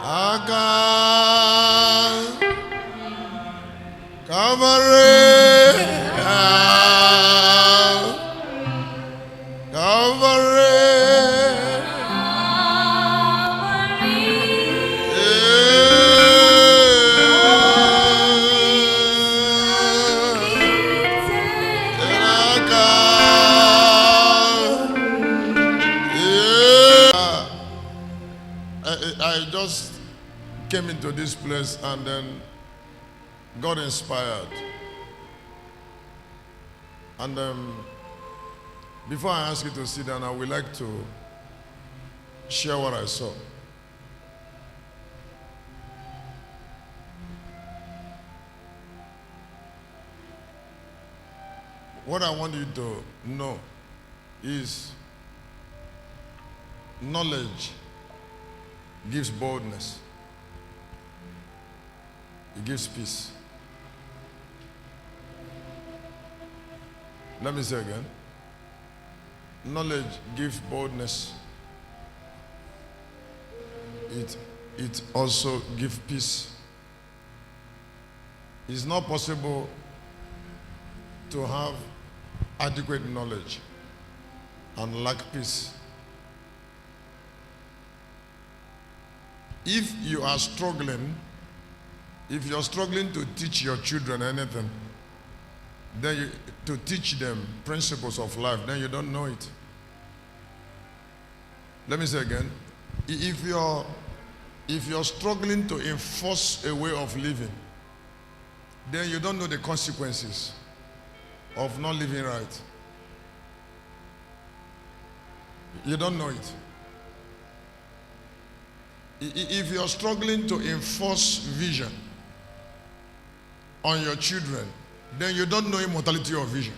Aga Calvary, Calvary. I just came into this place and then got inspired. And before I ask you to sit down, I would like to share what I saw. What I want you to know is knowledge gives boldness. It gives peace. Let me say again. Knowledge gives boldness. It also gives peace. It's not possible to have adequate knowledge and lack peace. If you are struggling, if you're struggling to teach your children anything, then to teach them principles of life, then you don't know it. Let me say again, if you're struggling to enforce a way of living, then you don't know the consequences of not living right. You don't know it. If you're struggling to enforce vision on your children, then you don't know immortality or vision.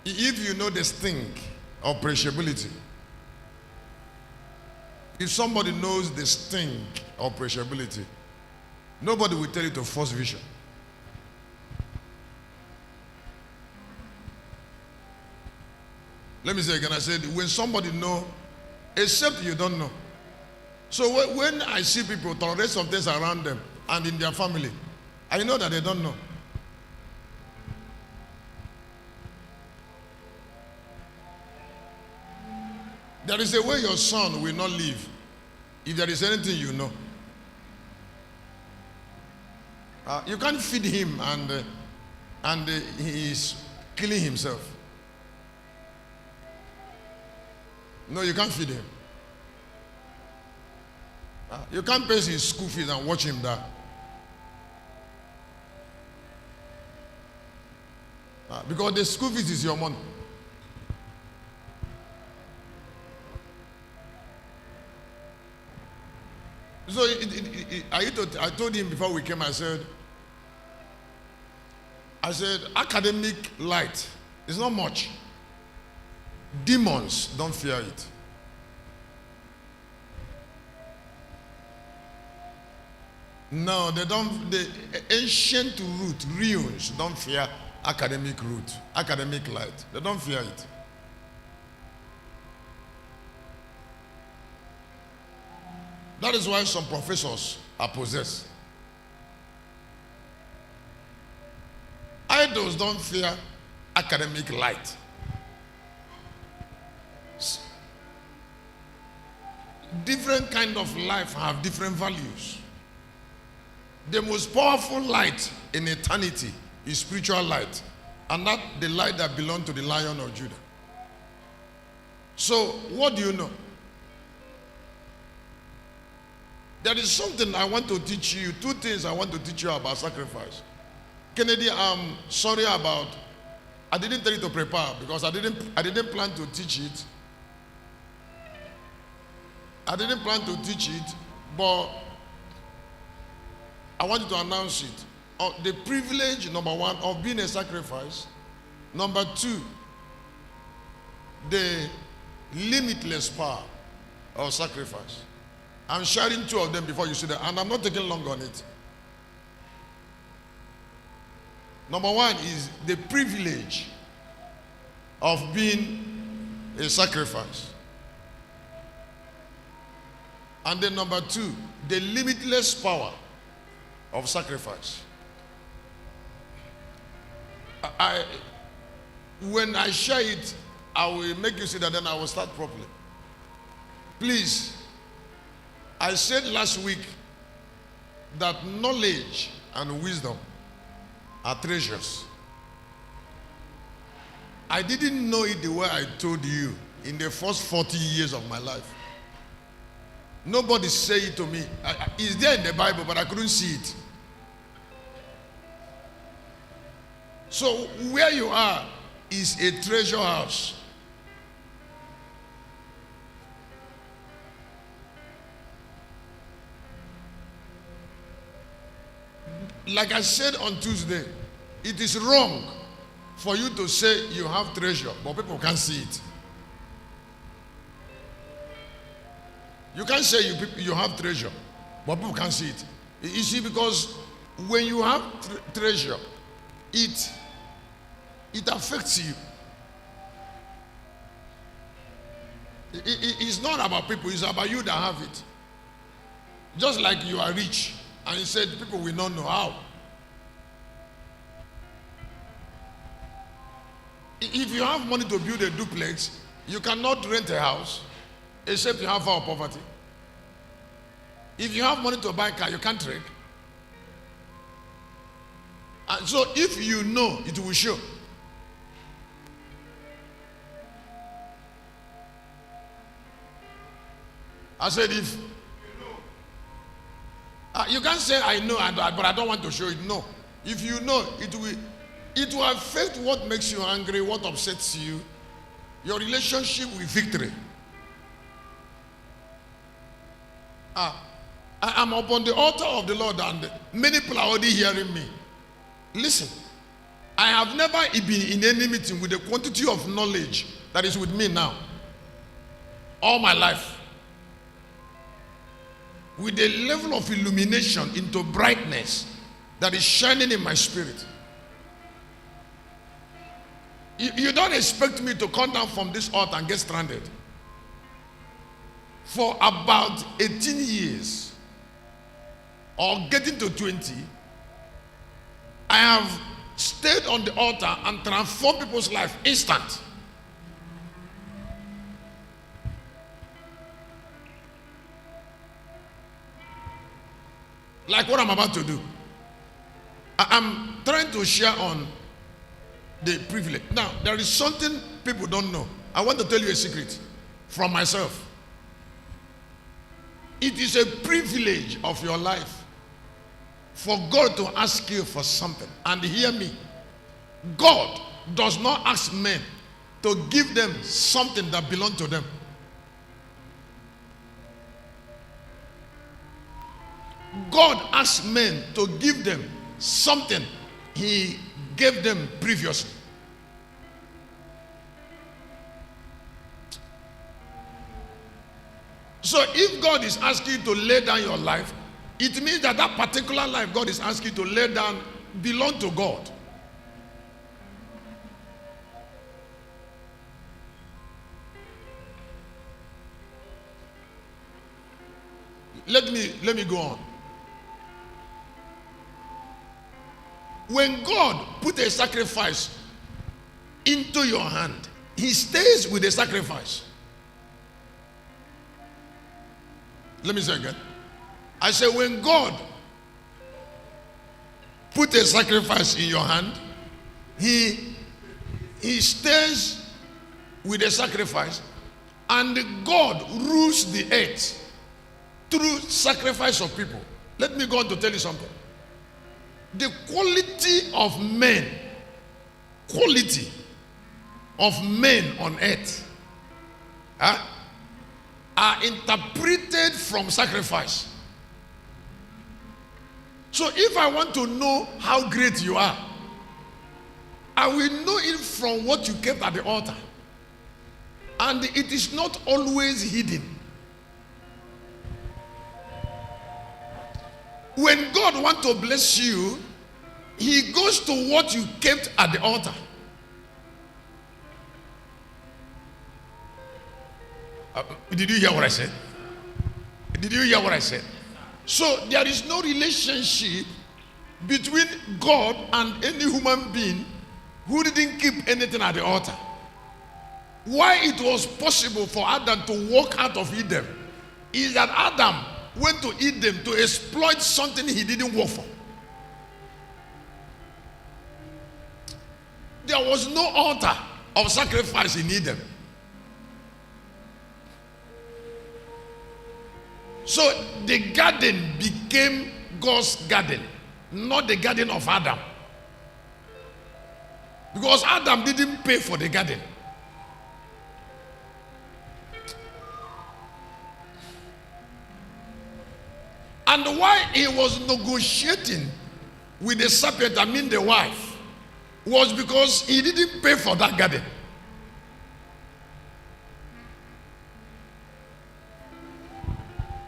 If you know the stink of perishability, if somebody knows the stink of perishability, nobody will tell you to force vision. Let me say again, I said, when somebody knows, except you don't know. So when I see people tolerate some things around them and in their family, I know that they don't know. There is a way your son will not live if there is anything you know. You can't feed him and he is killing himself. No, you can't feed him. You can't pay his school fees and watch him die. Because the school fees is your money. So I told him before we came, I said, academic light is not much. Demons don't fear it. No, they don't. The ancient root, ruins, don't fear academic root, academic light. They don't fear it. That is why some professors are possessed. Idols don't fear academic light. Different kind of life have different values. The most powerful light in eternity is spiritual light, and not the light that belongs to the Lion of Judah. So, what do you know? There is something I want to teach you, two things I want to teach you about sacrifice. Kennedy, I'm sorry about, I didn't tell you to prepare because I didn't plan to teach it. I didn't plan to teach it, but I want you to announce it. The privilege, number one, of being a sacrifice. Number two, the limitless power of sacrifice. I'm sharing two of them before you see that, and I'm not taking long on it. Number one is the privilege of being a sacrifice. And then number 2, the limitless power of sacrifice. When I share it, I will make you see that, then I will start properly. Please, I said last week that knowledge and wisdom are treasures. I didn't know it the way I told you in the first 40 years of my life. Nobody said it to me. It's there in the Bible, but I couldn't see it. So where you are is a treasure house. Like I said on Tuesday, it is wrong for you to say you have treasure, but people can't see it. You can't say you have treasure, but people can't see it. You see, because when you have treasure, it affects you. It's not about people, it's about you that have it. Just like you are rich, and he said people will not know how. If you have money to build a duplex, you cannot rent a house except you have our poverty. If you have money to buy a car, you can't trade. And so if you know, it will show. I said if you can't say I know, but I don't want to show it. No. If you know, it will affect what makes you angry, what upsets you, your relationship with victory. I'm upon the altar of the Lord, and many people are already hearing me. Listen, I have never been in any meeting with the quantity of knowledge that is with me now. All my life. With the level of illumination into brightness that is shining in my spirit. You don't expect me to come down from this altar and get stranded. For about 18 years, or getting to 20, I have stayed on the altar and transformed people's life instant. Like what I'm about to do. I'm trying to share on the privilege. Now, there is something people don't know. I want to tell you a secret from myself. It is a privilege of your life for God to ask you for something. And hear me. God does not ask men to give them something that belongs to them. God asks men to give them something he gave them previously. So if God is asking you to lay down your life, it means that that particular life God is asking you to lay down belongs to God. Let me go on. When God put a sacrifice into your hand, he stays with the sacrifice. Let me say again. I say when God put a sacrifice in your hand, he stays with the sacrifice, and God rules the earth through sacrifice of people. Let me go on to tell you something. The quality of men on earth are interpreted from sacrifice. So if I want to know how great you are, I will know it from what you kept at the altar. And it is not always hidden. When God wants to bless you, he goes to what you kept at the altar. Did you hear what I said? Did you hear what I said? So there is no relationship between God and any human being who didn't keep anything at the altar. Why it was possible for Adam to walk out of Eden is that Adam went to Eden to exploit something he didn't work for. There was no altar of sacrifice in Eden. So the garden became God's garden, not the garden of Adam. Because Adam didn't pay for the garden. And why he was negotiating with the serpent, I mean the wife, was because he didn't pay for that garden.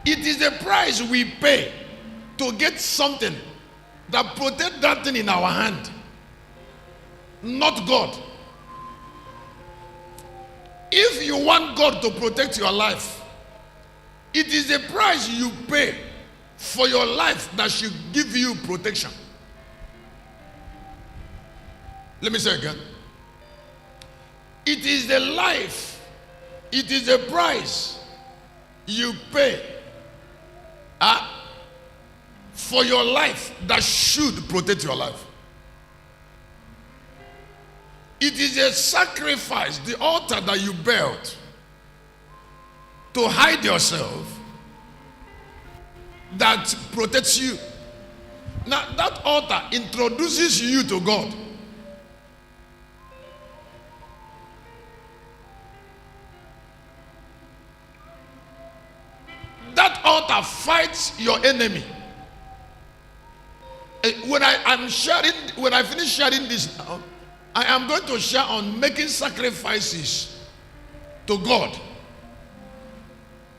It is the price we pay to get something that protects that thing in our hand, not God. If you want God to protect your life, it is the price you pay for your life that should give you protection. Let me say again. It is the life, it is the price you pay for your life that should protect your life. It is a sacrifice, the altar that you built to hide yourself, that protects you. Now that altar introduces you to God. That altar fights your enemy. When I finish sharing this now, I am going to share on making sacrifices to God.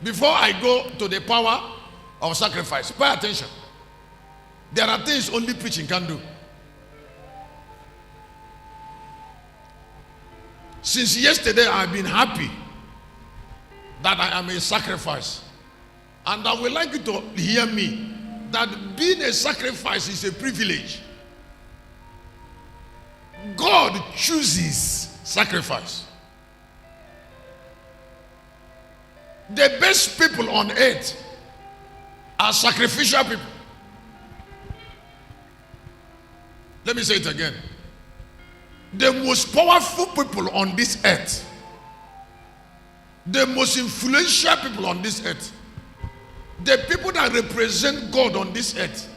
Before I go to the power of sacrifice, pay attention. There are things only preaching can do. Since yesterday, I've been happy that I am a sacrifice. And I would like you to hear me that being a sacrifice is a privilege. God chooses sacrifice. The best people on earth are sacrificial people. Let me say it again. The most powerful people on this earth, the most influential people on this earth, the people that represent God on this earth,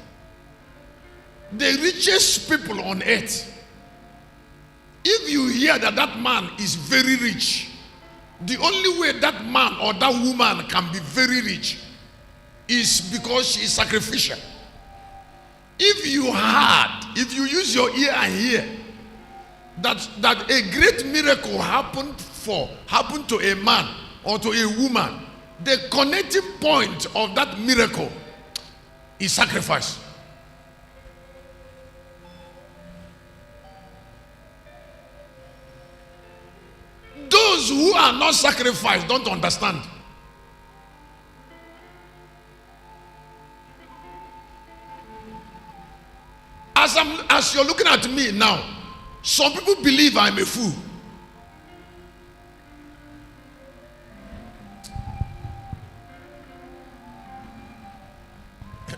the richest people on earth, if you hear that that man is very rich, the only way that man or that woman can be very rich is because she is sacrificial. If you use your ear and hear that a great miracle happened to a man or to a woman, the connecting point of that miracle is sacrifice. Those who are not sacrificed don't understand. As you're looking at me now, some people believe I'm a fool.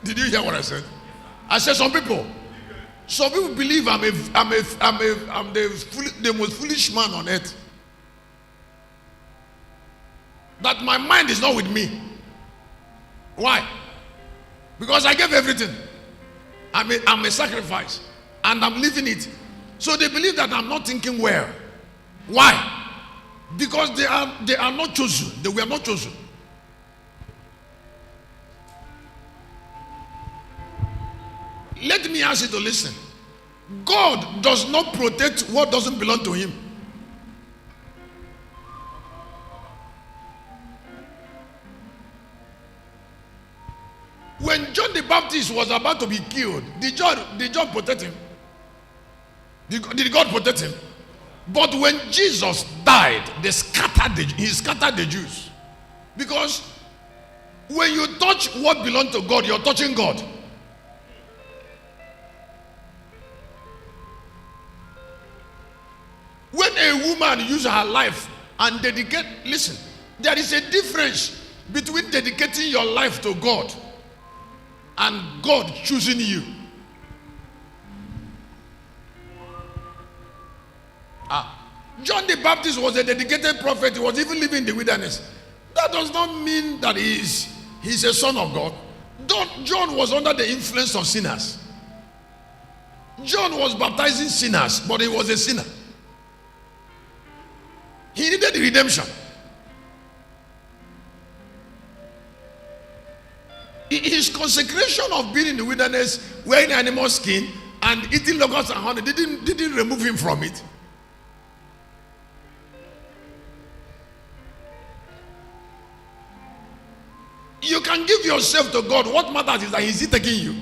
Did you hear what I said? I said some people believe I'm the most foolish man on earth. That my mind is not with me. Why? Because I gave everything. I'm a sacrifice and I'm living it. So they believe that I'm not thinking well. Why? Because they are not chosen. They were not chosen. Let me ask you to listen. God does not protect what doesn't belong to him. When John the Baptist was about to be killed, did God protect him? Did God protect him? But when Jesus died, he scattered the Jews. Because When you touch what belongs to God, you're touching God. When a woman uses her life and dedicate, listen, there is a difference between dedicating your life to God and God choosing you. John the Baptist was a dedicated prophet. He was even living in the wilderness. That does not mean that he's a son of God. John was under the influence of sinners. John was baptizing sinners, but he was a sinner. He needed redemption. His consecration of being in the wilderness, wearing animal skin and eating locusts and honey didn't remove him from it. You can give yourself to God. What matters is that He's He taking you.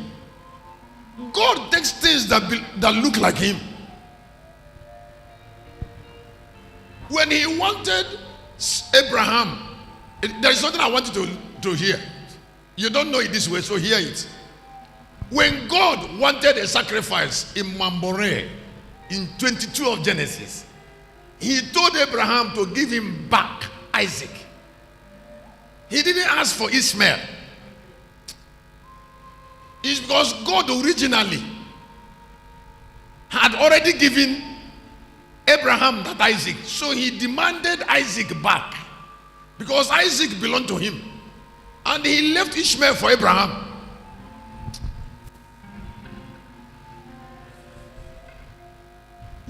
God takes things that look like Him. When He wanted Abraham, there is something I want you to hear. You don't know it this way, so hear it. When God wanted a sacrifice in Mamre, in 22 of Genesis, He told Abraham to give him back Isaac. He didn't ask for Ishmael. It's because God originally had already given Abraham that Isaac. So He demanded Isaac back because Isaac belonged to him. And He left Ishmael for Abraham.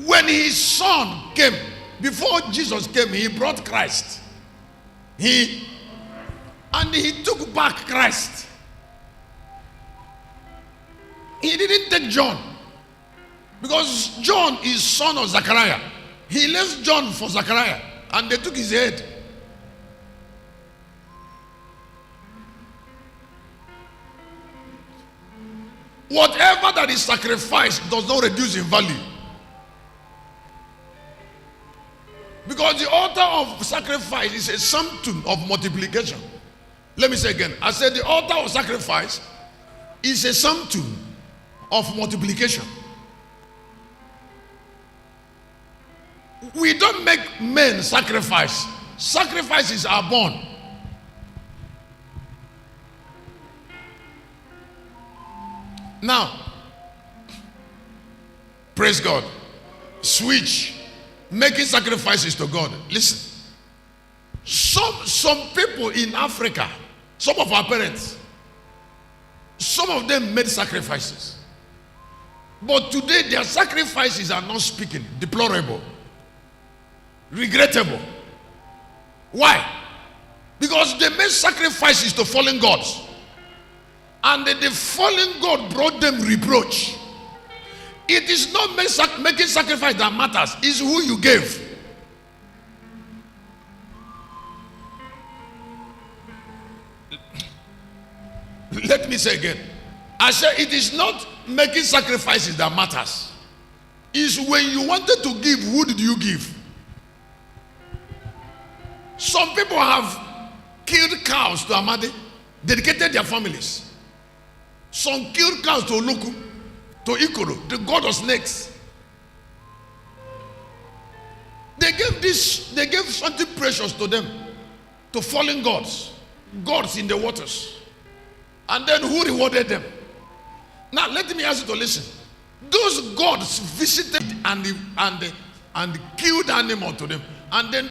When His son came, before Jesus came, He brought Christ. And He took back Christ. He didn't take John, because John is son of Zachariah. He left John for Zachariah, and they took his head. Whatever that is sacrificed does not reduce in value. Because the altar of sacrifice is a symptom of multiplication. Let me say again. I said the altar of sacrifice is a symptom of multiplication. We don't make men sacrifice. Sacrifices are born. Now, praise God. Switch. Making sacrifices to God. Listen. Some people in Africa, some of our parents, some of them made sacrifices. But today their sacrifices are not speaking. Deplorable. Regrettable. Why? Because they made sacrifices to fallen gods. And the fallen God brought them reproach. It is not making sacrifice that matters. It's who you gave. Let me say again. I said it is not making sacrifices that matters. It's when you wanted to give, who did you give? Some people have killed cows to Amadi, dedicated their families. Some killed cows to Oluku, to Ikoro, the god of snakes. They gave something precious to them, to fallen gods in the waters. And then who rewarded them? Now let me ask you to listen. Those gods visited and killed animal to them, and then